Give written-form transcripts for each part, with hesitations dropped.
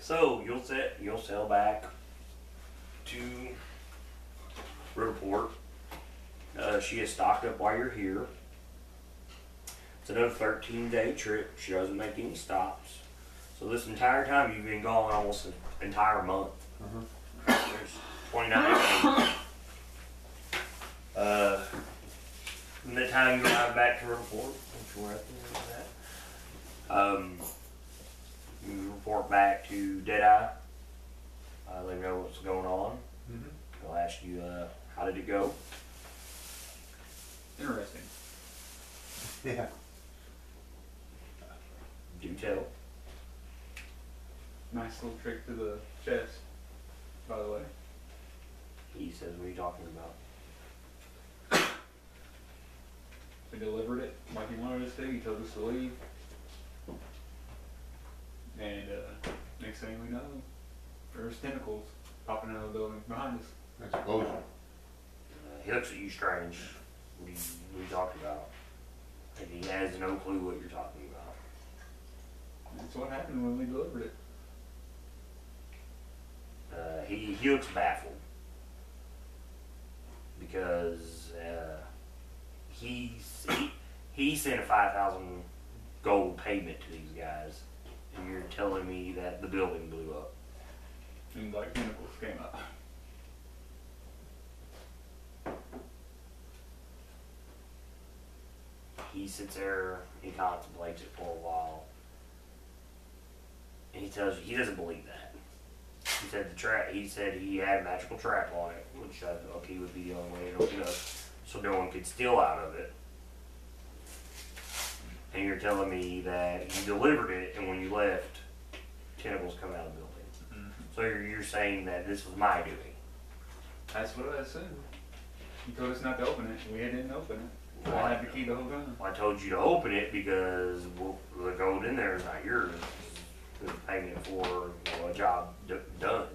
So you'll sail back to Riddleport. She is stocked up while you're here. It's another 13-day trip. She doesn't make any stops. So this entire time you've been gone almost an entire month. There's 29 days. From the time you arrive back to Riddleport, which we're at the end of that, you report back to Dead Eye. Let them know what's going on. They'll ask you, how did it go? Interesting. Yeah. Do tell. Nice little trick to the chest, by the way. He says, what are you talking about? We delivered it like he wanted us to. He told us to leave. And next thing we know, there's tentacles popping out of the building behind us. Explosion. He looks at you strange. What are you talking about? Like he has no clue what you're talking about. That's what happened when we delivered it. He looks baffled because he sent a 5,000 gold payment to these guys, and you're telling me that the building blew up. And like tentacles came up. He sits there, he contemplates it for a while, and he tells you he doesn't believe that. He said he said he had a magical trap on it, which I thought he would be the only way to open it up, so no one could steal out of it. And you're telling me that you delivered it, and when you left, tentacles come out of the building. So you're saying that this was my doing. That's what I assumed. He told us not to open it, and we didn't open it. So I had the key the whole time. Well, I told you to open it because the gold in there is not yours. It's payment for a job done.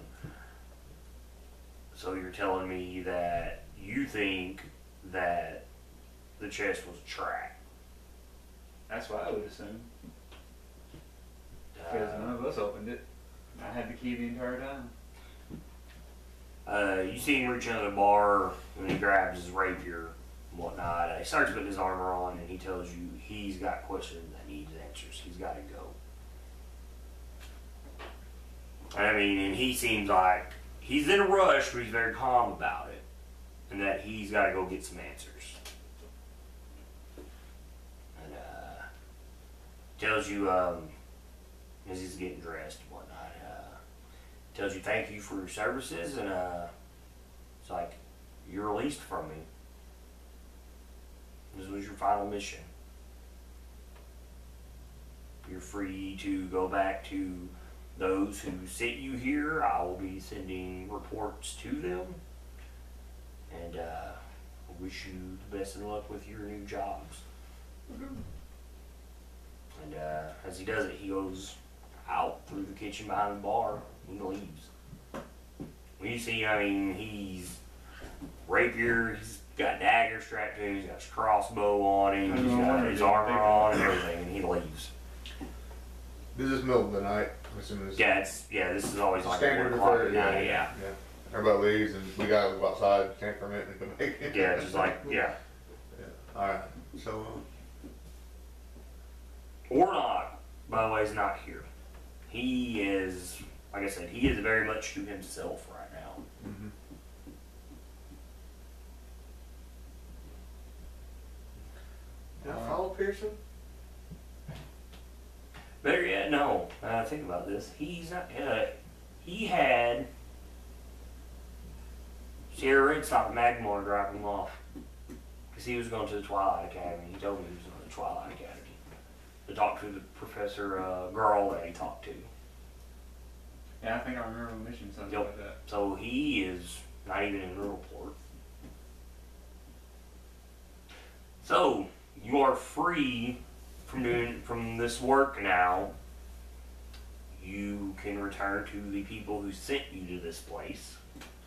So you're telling me that you think that the chest was tracked. That's what I would assume. Because none of us opened it. I had the key the entire time. You see him reach under the bar and he grabs his rapier and whatnot. He starts putting his armor on and he tells you he's got questions that needs answers. He's got to go. I mean, and he seems like he's in a rush, but he's very calm about it. And that he's got to go get some answers. And tells you, as he's getting dressed and whatnot, tells you thank you for your services, and it's like, you're released from me. This was your final mission. You're free to go back to those who sent you here. I will be sending reports to them, and I wish you the best of luck with your new jobs. And as he does it, he goes out through the kitchen behind the bar and leaves. When you see, I mean, he's rapier, he's got dagger strapped to him, he's got his crossbow on him, he's got his armor on and everything, and he leaves. This is middle of the night. I'm assuming this. Yeah, this is always like standard 1 o'clock at yeah, night. Yeah. Everybody leaves and we gotta go outside, can't permit and come back in. Yeah, just like Yeah. Alright. So Oronok, by the way, is not here. He is, like I said, he is very much to himself right now. Did I follow Pearson? Better yet, no. Think about this. He's not. He had Sierra Red stop at Magnimar and drop him off because he was going to the Twilight Academy. He told me he was going to the Twilight Academy to talk to the professor girl that he talked to. Yeah, I think I remember a mission, something like that. So he is not even in Riddleport. So you are free from this work now. You can return to the people who sent you to this place.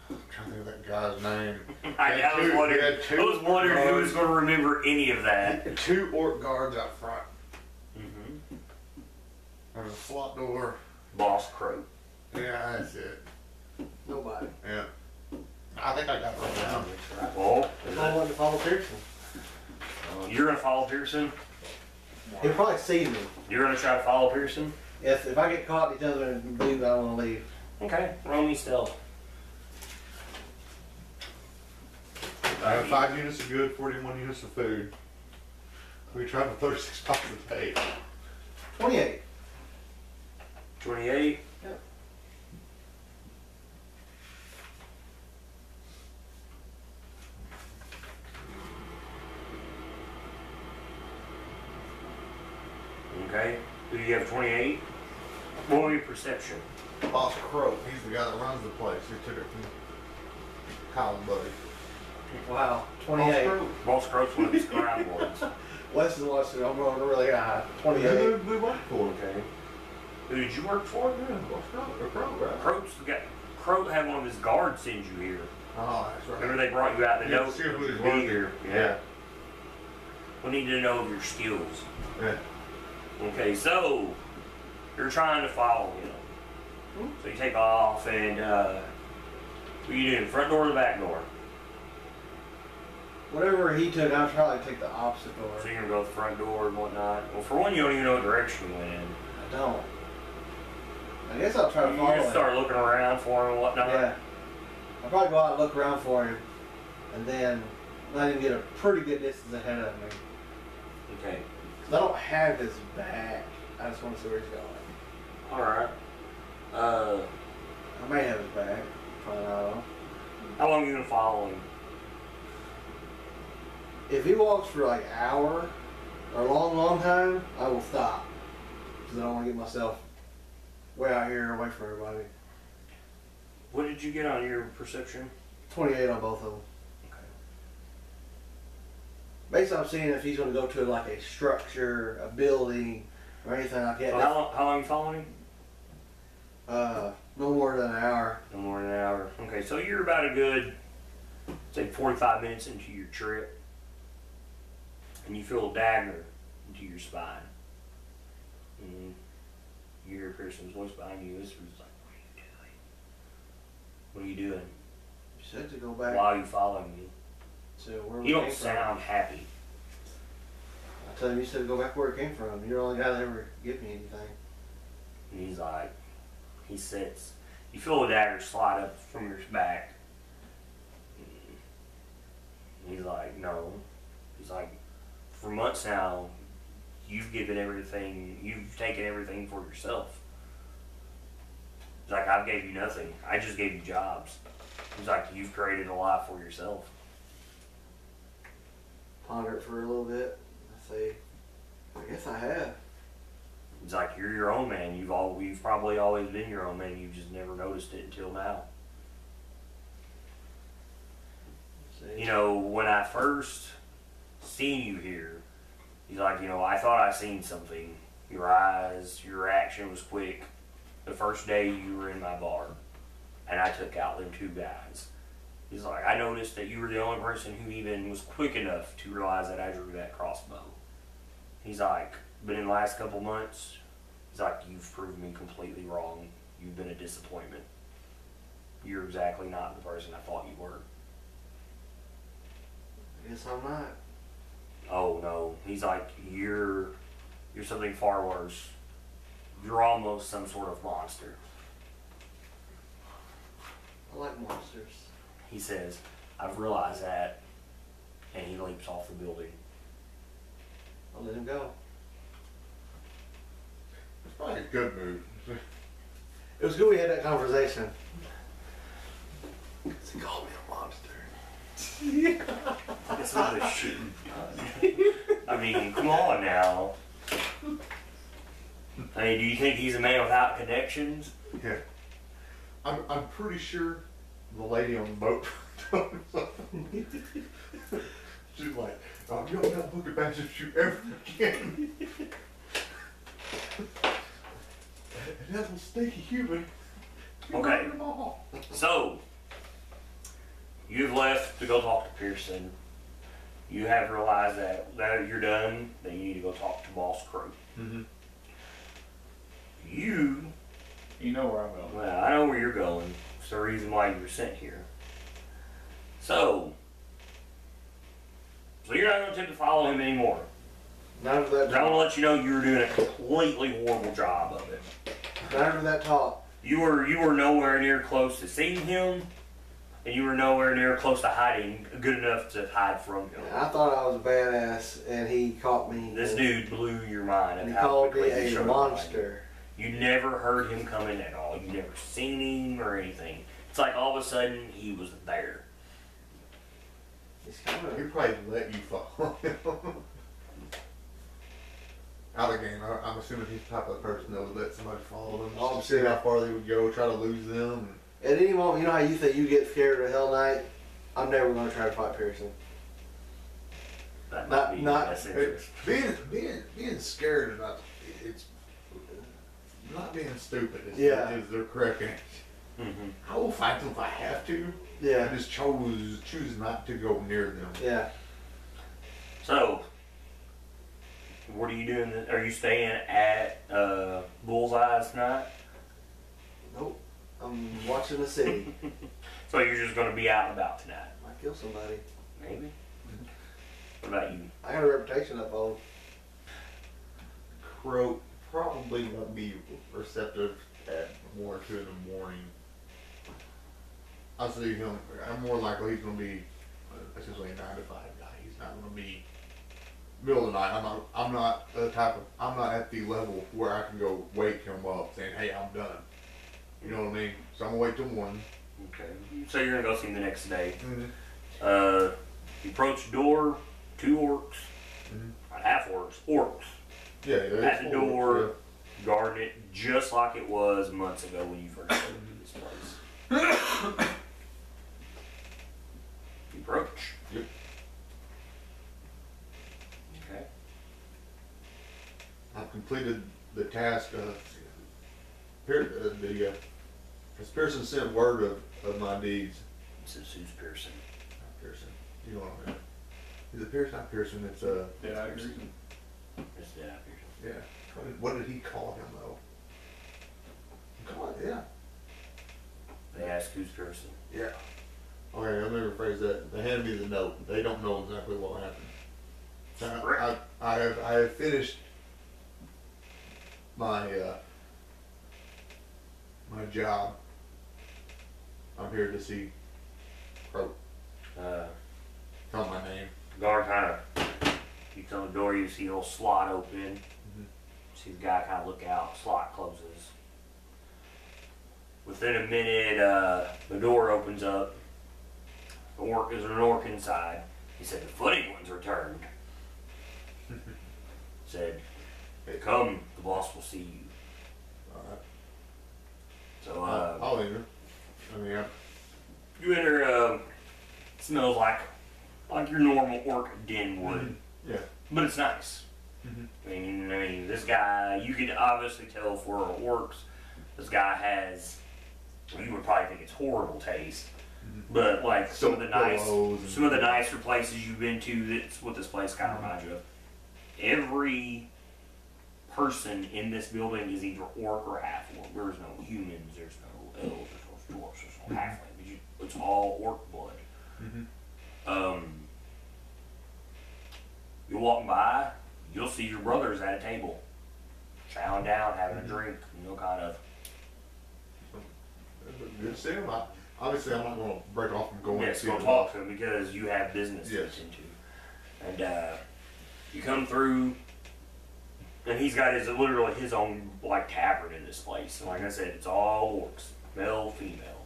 I'm trying to think of that guy's name. I was wondering who was going to remember any of that. 2 orc guards out front. There's a slot door. Boss Crow. Yeah, that's it. Nobody. Yeah. I think I got it right now. Well, If I wanted to follow Pearson, you're gonna follow Pearson. he'll probably see me. You're gonna try to follow Pearson. If I get caught, he tells me to leave, I want to leave. Okay, roll me stealth. I have 5 units of good, 41 units of food. We travel 36 miles a day. 28. 28. Yep. Okay. Do you have 28? Roll me perception. Boss Croak, he's the guy that runs the place. He took it from Kyle's buddy. Wow. 28. Boss Croak's one of his crime lords. Wes is watching. I'm rolling really high. 28. We worked for him. Okay. Who did you work for? Yeah, Boss Croak, or Croak, right? Croak had one of his guards send you here. Oh, that's right. Remember they brought you out the Yeah, note see if we was to be working. here. Yeah. We need to know of your skills. Yeah. Okay, so you're trying to follow him. So you take off and what are you doing? Front door or the back door? Whatever he took, I'll probably take the opposite door. So you're gonna go the front door and whatnot. Well, for one, you don't even know what direction you went in. I don't. I guess I'll try to You follow just him. start looking around for him and whatnot. Yeah. I'll probably go out and look around for him, and then let him get a pretty good distance ahead of me. Okay. 'Cause I don't have his back. I just want to see where he's going. All right. I may have his back. Probably not. How long are you gonna follow him? If he walks for like an hour or a long, long time, I will stop. Because I don't want to get myself way out here away from everybody. What did you get on your perception? 28 on both of them. Okay. Basically, I'm seeing if he's going to go to like a structure, a building, or anything like that. So how long are you following him? No more than an hour. No more than an hour. Okay, so you're about a good, say, 45 minutes into your trip, and you feel a dagger into your spine. And you hear Pearson's voice behind you. This was like, what are you doing? What are you doing? You said to go back. Why are you following me? To where we You don't came from. sound happy. I tell him you said to go back where it came from. You're the only guy that ever give me anything. And he's like, he sits. You feel the dagger slide up from your back. And he's like, no. He's like, for months now, you've given everything, you've taken everything for yourself. He's like, I gave you nothing. I just gave you jobs. He's like, you've created a life for yourself. Ponder it for a little bit. I say, I guess I have. He's like, you're your own man. You've probably always been your own man. You've just never noticed it until now. See? You know, when I first seen you here, he's like, you know, I thought I seen something. Your eyes, your reaction was quick. The first day you were in my bar, and I took out them 2 guys. He's like, I noticed that you were the only person who even was quick enough to realize that I drew that crossbow. He's like, but in the last couple months, he's like, you've proved me completely wrong. You've been a disappointment. You're exactly not the person I thought you were. I guess I'm not. Oh no. He's like, you're something far worse. You're almost some sort of monster. I like monsters. He says, I've realized that. And he leaps off the building. I'll let him go. It's probably a good move. It was good we had that conversation. Because he called me a monster. That's not a shit. I mean, come on now. I mean, do you think he's a man without connections? Yeah. I'm pretty sure the lady on the boat told him something. She's like, oh, you don't know book of badges you ever again. And that's a stinky human. You Okay. murdered them all. So, you've left to go talk to Pearson. You have realized that you're done, that you need to go talk to Boss Croak. Mm-hmm. You You know where I'm going. Well, I know where you're going. It's the reason why you were sent here. So you're not going to attempt to follow him anymore. Not after that I want to talk. let you know you were doing a completely horrible job of it. Not after that talk. You were nowhere near close to seeing him, and you were nowhere near close to hiding good enough to hide from him. I thought I was a badass, and he caught me. This dude blew your mind And of he how called me quickly he a showed up. monster. You never heard him come in at all. You never seen him or anything. It's like all of a sudden he was there. He's kind He of. probably let you follow him. Out of game, I'm assuming he's the type of person that would let somebody follow them. Oh, I'm Just to see sure. how far they would go, try to lose them. At any moment, you know how you think you get scared of Hell Knight? I'm never going to try to fight Pearson. That Not- might be not- best It, interest. being scared about it's not being stupid. Yeah. Is the correct answer. Mm-hmm. I will fight them if I have to. I Yeah. just choose not to go near them. Yeah. So, what are you doing? Are you staying at Bullseye's tonight? Nope. I'm watching the city. So you're just going to be out and about tonight? Might kill somebody. Maybe. What about you? I got a reputation up on. Crow probably won't be receptive at 1 or 2 in the morning. I see him. I'm more likely he's going to be essentially a 9 to 5 guy. He's not going to be middle of the night. I'm not I'm not at the level where I can go wake him up saying, "Hey, I'm done." You know what I mean? So I'm gonna wait till morning. Okay. So you're going to go see him the next day. Mm-hmm. You approach the door, 2 orcs. Not half orcs, orcs. Yeah, At the door, guarding it just like it was months ago when you first came to this place. You approach. Yep. Okay. I've completed the task of has Pearson sent word of my deeds? This is who's Pearson. Pearson. You know what I mean? Is it Pearson? Not Pearson. It's Yeah, I agree. It's Dead Eye Pearson. yeah. What did he call him though? Yeah. They ask who's Pearson. Yeah. Okay, let me rephrase that. They handed me the note. They don't know exactly what happened. So I have finished my my job. I'm here to see Crow. Tell my name. Guard kind of, you come to the door, you see a little slot open. See the guy kind of look out, slot closes. Within a minute, the door opens up. There's an orc inside. He said, "The footing one's returned." Said, "Come, the boss will see you." Alright. So, I'll enter. I mean, you enter, smells like your normal orc den would. yeah. But it's nice. I mean, this guy, you could obviously tell for orcs, this guy has, you would probably think it's horrible taste. But like some of the nicer places you've been to, that's what this place kind of reminds you of. Every person in this building is either orc or half orc. There's no humans, there's no elves, there's no dwarves, there's no halflings. It's all orc blood. You walk by, you'll see your brothers at a table, chowing down, having a drink, kind of. Good to see him. Obviously, I'm not going to break off from going Yes, to see go him. talk to him because you have business to Yes. attend to. And you come through, and he's got literally his own like tavern in this place. And like I said, it's all orcs, male, female.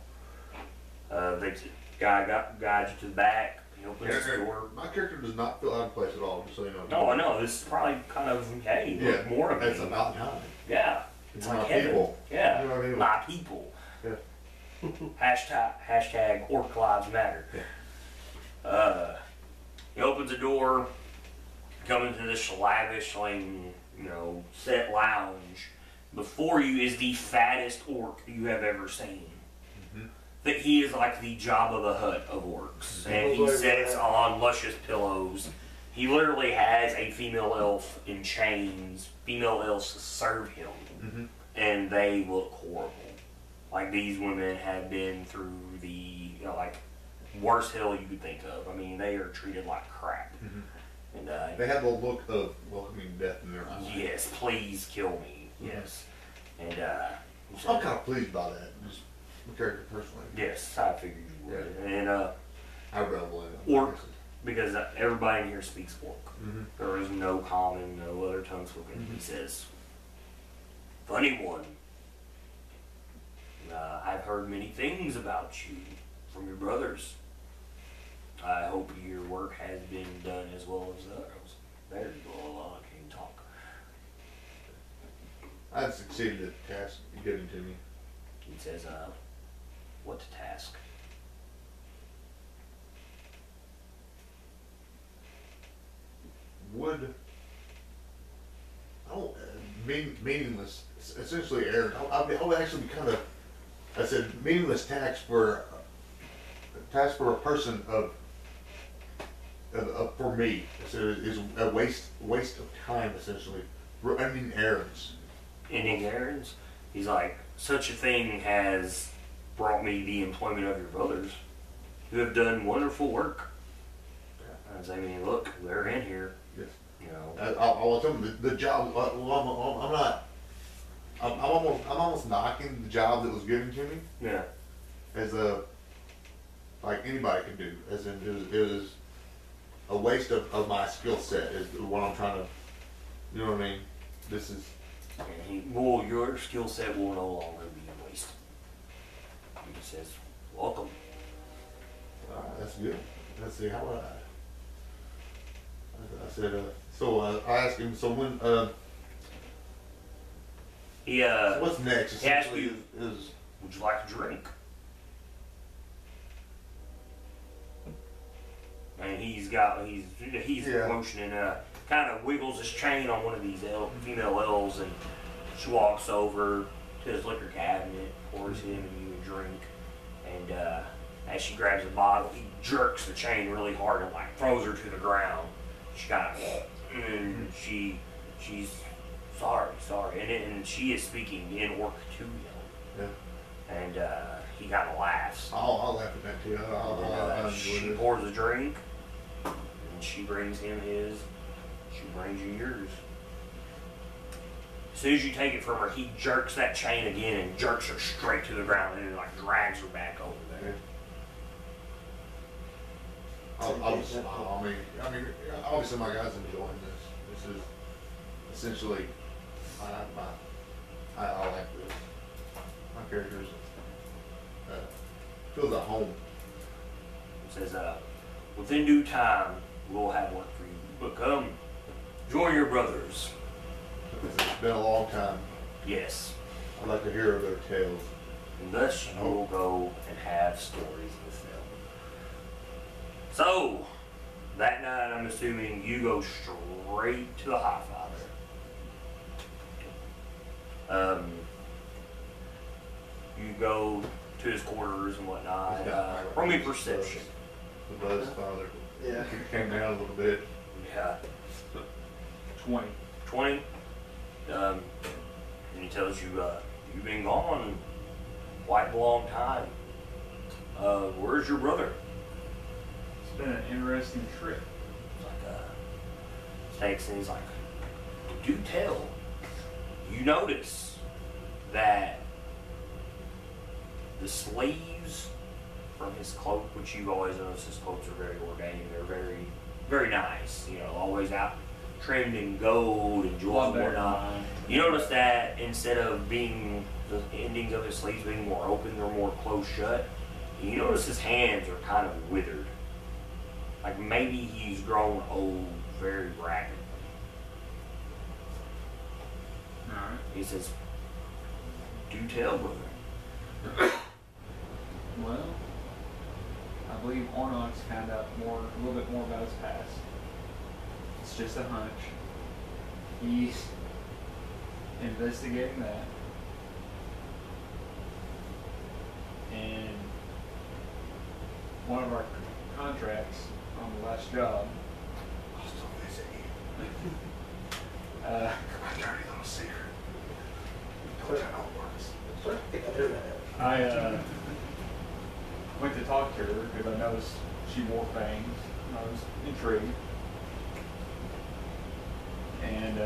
The guy guides you to the back. He opens the door. My character does not feel out of place at all, just so you know. No, I know. This is probably kind of, hey, look, more of It's me. about time. Yeah. It's My like heaven. people. Yeah. You know what I mean? My people. Yeah. Hashtag Orc Lives Matter. He opens the door, come into this lavishly, set lounge. Before you is the fattest orc you have ever seen. That he is like the Jabba the Hutt of orcs, and he sits on luscious pillows. He literally has a female elf in chains. Female elves serve him, and they look horrible. Like these women have been through the, you know, like worst hell you could think of. I mean, they are treated like crap. And They have the look of welcoming death in their eyes. yes, please kill me. Yes. And I'm kind of pleased by that. Just my character personally. yes, I figured you would. And I revel in it. Orc, because everybody in here speaks Orc. Mm-hmm. There is no common, no other tongue spoken. He says, "Funny one. I've heard many things about you from your brothers. I hope your work has been done as well as others." There you go, Oronok can talk. I've succeeded at the task given to me. He says, "What task?" Would meaningless, essentially errand. I would actually be kind of. I said meaningless task for a person of for me. I said it is a waste of time essentially. Running errands. Ending errands? He's like, "Such a thing has brought me the employment of your brothers, who have done wonderful work." I mean, look, they're in here. Yes. You know. I'll tell them the job. Well, I'm not. I'm almost knocking the job that was given to me Yeah. as a like anybody can do. As in, it was a waste of my skill set. Is what I'm trying to. You know what I mean? This is. And well, your skill set will no longer be wasted. He says, "Welcome." That's good. Let's see how I said. So I asked him. So when. He So what's next? he asked Essentially, you, is "Would you like a drink?" And he's Yeah. motioning, kind of wiggles his chain on one of these female elves, and she walks over to his liquor cabinet, pours him and you a drink, and as she grabs the bottle, he jerks the chain really hard and like throws her to the ground. She kind of, and she's sorry, and she is speaking in Orc to him, yeah. and he kind of laughs. I'll laugh at that too. I'll She enjoy this. pours a drink, and she brings him his. She brings you yours. As soon as you take it from her, he jerks that chain again and jerks her straight to the ground, and then like drags her back over there. I'll just smile. I mean, obviously my guy's enjoying this. This is essentially, I like this. My character's feels at home. He says, "Within due time, we'll have work for you. But come, join your brothers." It's been a long time. Yes. I'd like to hear their tales. And thus you will go and have stories with them. So, that night, I'm assuming you go straight to the Highfather. You go to his quarters and whatnot. Roll me perception. The Buzz father. Yeah. Came down a little bit. Yeah. 20. 20. And he tells you, you've been gone quite a long time. Where's your brother? It's been an interesting trip. Like, takes and he's like, "Do tell. You notice that the sleeves from his cloak, which you've always noticed his cloaks are very ordained, they're very, very nice, you know, always out trimmed in gold and jewels and whatnot. You notice that instead of being the endings of his sleeves being more open, they're more close shut. You notice his hands are kind of withered. Like maybe he's grown old very rapidly. Alright. He says, "Do tell, brother." Well, I believe Oronok's found out a little bit more about his past. It's just a hunch. He's investigating that. And one of our contracts on the last job, I'll still visit you. uh, My dirty little secret. Don't tell no words. I think I do that. I went to talk to her because I noticed she wore fangs. I was intrigued. And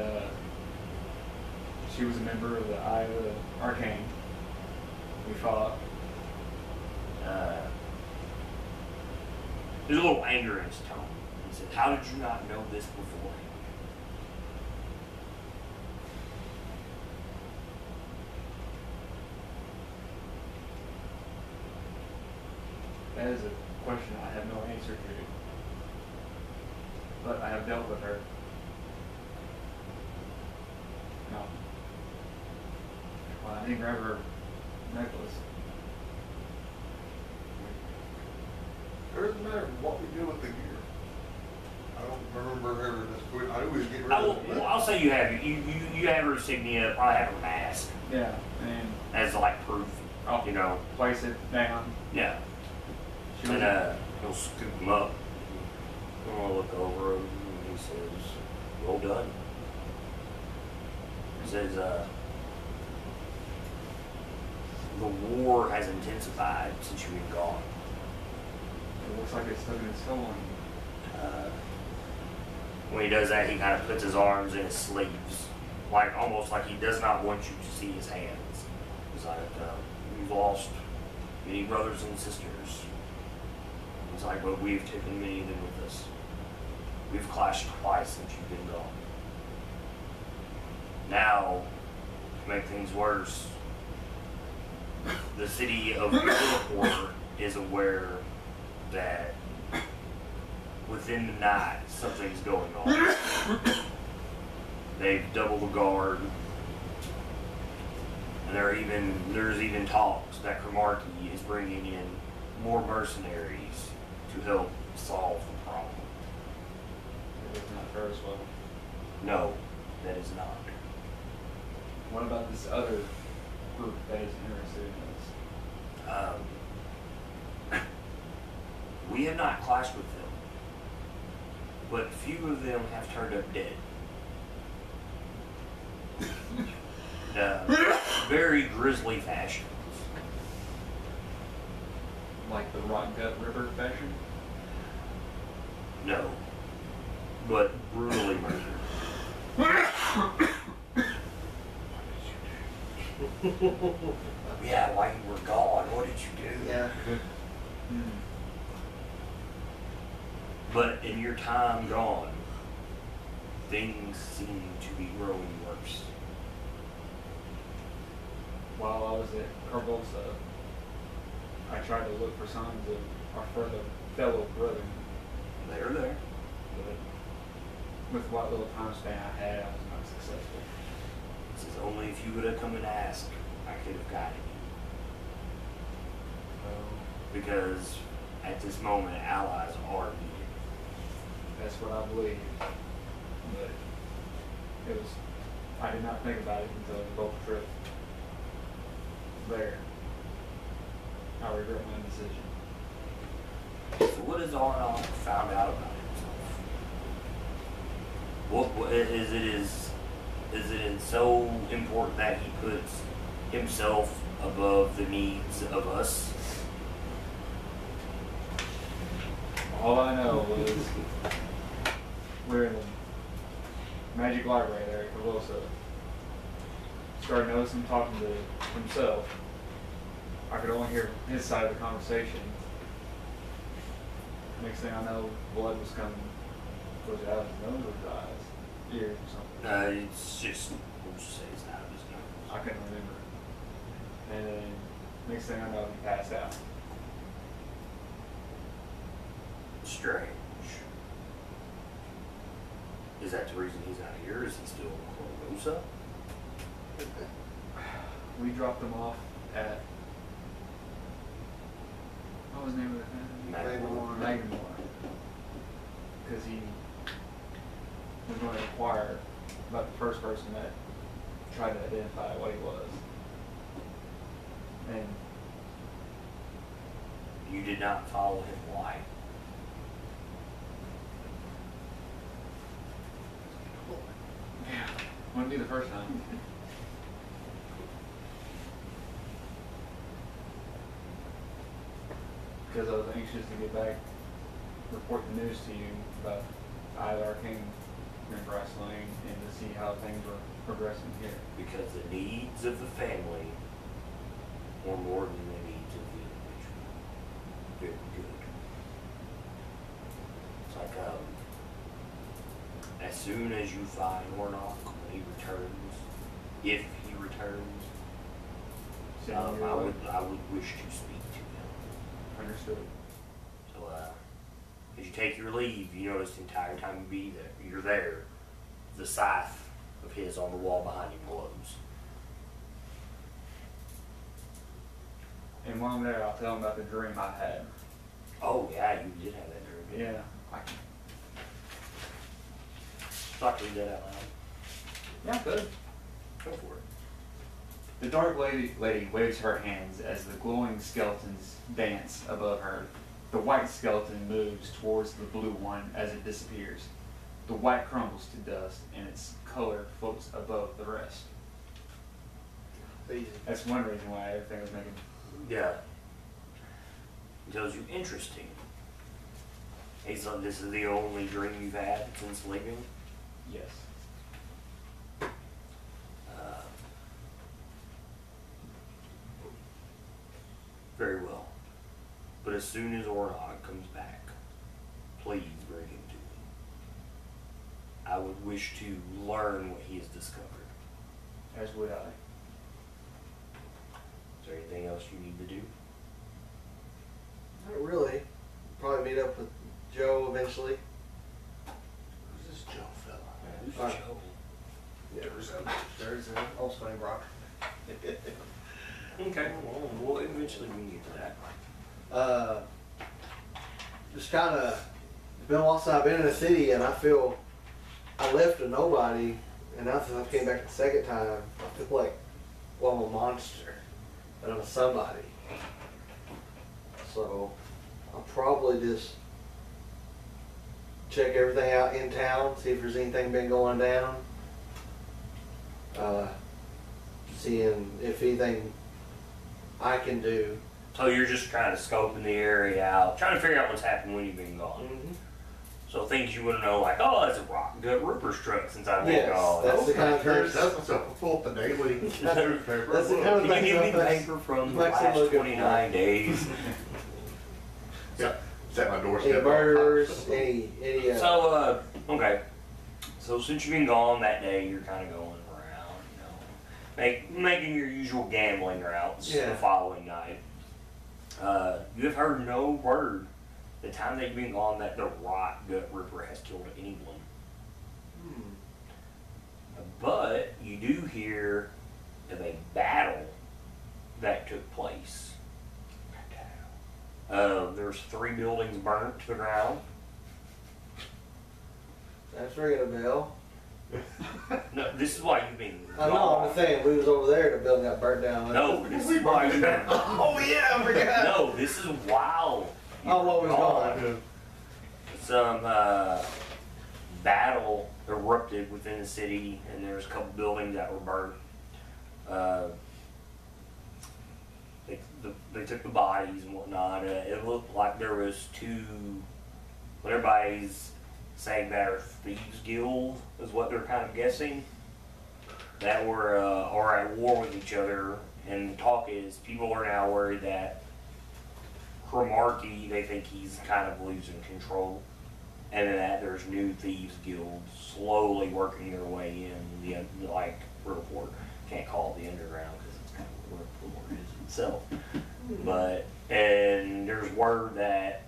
she was a member of the Eye of the Arcane. We fought. There's a little anger in his tone. He said, "How did you not know this before?" That is a question I have no answer to. But I have dealt with her. No. Well, I didn't grab her necklace. It doesn't matter what we do with the gear. I don't remember ever this. I always get rid I of will, it. well, I'll say you have you have her insignia, probably have her mask Yeah, and as like proof. I'll You know, place it down. yeah. She was And he'll scoop him up. I'll look over him and he says, "Well done." He says, "The war has intensified since you've been gone." It looks like it's taking its toll on you. When he does that, he kind of puts his arms in his sleeves, like almost like he does not want you to see his hands. He's like, "We've lost many brothers and sisters." He's like, "But we've taken many of them with us. We've clashed twice since you've been gone. Now, to make things worse, the city of Riddleport is aware that within the night something's going on. They've doubled the guard, and there's even talks that Cromartie is bringing in more mercenaries to help solve the problem." It was not her as well. No, that is not. What about this other group that is interested in this? We have not clashed with them, but few of them have turned up dead. Very grisly fashions. Like the Rock Gut River fashion? No, but brutally murdered. Yeah, while you were gone, what did you do? Yeah. But in your time gone, things seem to be growing worse. While I was at Carbosa, I tried to look for signs of our fellow brethren, They're there. but with what little time span I had, I was not successful. This is only if you would have come and asked, I could have guided you. Because at this moment, allies are needed. That's what I believe. But I did not think about it until the boat trip there. I regret my decision. So what has Oronok found out about himself? What is it so important that he puts himself above the needs of us? All I know was we're in the magic library there at Carbosa. Started noticing him talking to himself. I could only hear his side of the conversation. Next thing I know, blood was coming. Was it out of his nose or his eyes? Ears or something? It's just, we'll just say it's out of his nose. I couldn't remember. And then next thing I know, he passed out. Strange. Is that the reason he's not here? Is he still in Carbosa? We dropped him off at, what was the name of the town? Magnimar. Because he was going to inquire about the first person that tried to identify what he was. And You did not follow him. Why? yeah, wouldn't be the first time. because I was anxious to get back, report the news to you about either Arcane and wrestling and to see how things were progressing here. Because the needs of the family are more than the needs of the individual. Very good. It's like, as soon as you find Oronok, when he returns, if he returns, I would wish to speak to him. Understood. So, as you take your leave, you notice the entire time you're there, the scythe of his on the wall behind him glows. And while I'm there, I'll tell him about the dream I had. Oh yeah, you did have that dream. didn't you? Yeah. I'd like to read that out loud. Yeah, good. Go for it. The dark lady waves her hands as the glowing skeletons dance above her. The white skeleton moves towards the blue one as it disappears. The white crumbles to dust and its color floats above the rest. Easy. That's one reason why everything was making... Yeah. He tells you, interesting. He said this is the only dream you've had since leaving? Yes. Very well. But as soon as Oronok comes back, please bring him to me. I would wish to learn what he has discovered. As would I. Is there anything else you need to do? Not really. Probably meet up with Joe eventually. Who's this Joe fella? Who's Alright. Joe? There's an old Stony Brock. Okay, well, we'll eventually get to that. Just kind of, it's been a while since I've been in a city, and I feel I left a nobody, and now since I came back the second time, I feel like, well, I'm a monster, but I'm a somebody. So I'll probably just check everything out in town, see if there's anything been going down. Seeing if anything I can do. So you're just kind of scoping the area out, trying to figure out what's happened when you've been gone. Mm-hmm. So things you wouldn't know, like, oh, that's a rock gut Ripper's truck since I've been Yes, gone. that's the kind of That's thing. what's up. Pull up the daily newspaper. That's the kind of Can you give me thing the paper from the Maxie last looking 29 days? Yeah, it's at my Any doorstep. murders, any So, okay. So since you've been gone that day, you're kind of going around, making your usual gambling routes the Yeah. following night. You have heard no word the time that you've been gone that the Rock Gut Ripper has killed anyone. But you do hear of a battle that took place. There's 3 buildings burnt to the ground. That's ringing a bell. No, this is why you've been I know, gone. I'm just saying, we was over there, the building got burnt down. No, this is why you've been Oh yeah, I forgot. No, this is while Oh, what was gone. gone? Some battle erupted within the city, and there was a couple buildings that were burnt. They took the bodies and whatnot. It looked like there was 2, what everybody's saying that are thieves guild, is what they're kind of guessing, that were are at war with each other. And the talk is people are now worried that Cromarty, they think he's kind of losing control, and that there's new thieves guilds slowly working their way in. Like Riddleport, can't call it the underground because it's kind of where Riddleport is itself. But and there's word that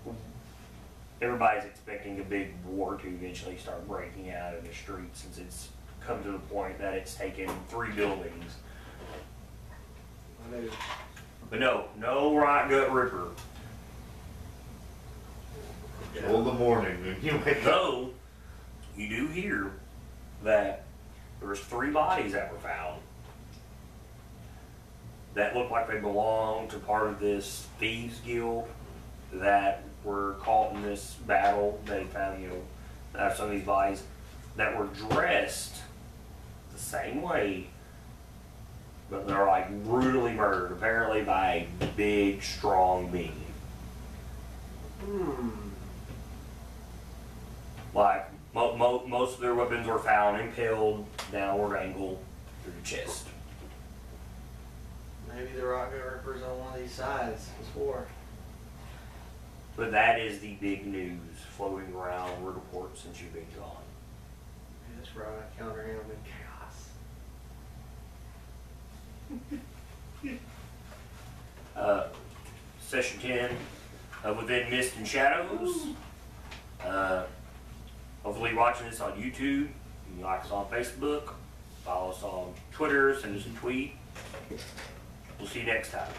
everybody's expecting a big war to eventually start breaking out in the streets, since it's come to the point that it's taken 3 buildings. I knew. But no Rock Gut Ripper. Till the morning, and you wake up. Though, you do hear that there's 3 bodies that were found that look like they belong to part of this thieves guild that were caught in this battle. They found, some of these bodies that were dressed the same way, but they're like brutally murdered, apparently by a big, strong being. Like, most of their weapons were found impaled, downward angle, through the chest. Maybe the Rocket Ripper's on one of these sides before. But that is the big news floating around Riddleport since you've been gone. Maybe that's where I counter him in chaos. Session 10 of Within Mist and Shadows. Hopefully you're watching this on YouTube. You can like us on Facebook. Follow us on Twitter. Send us a tweet. We'll see you next time.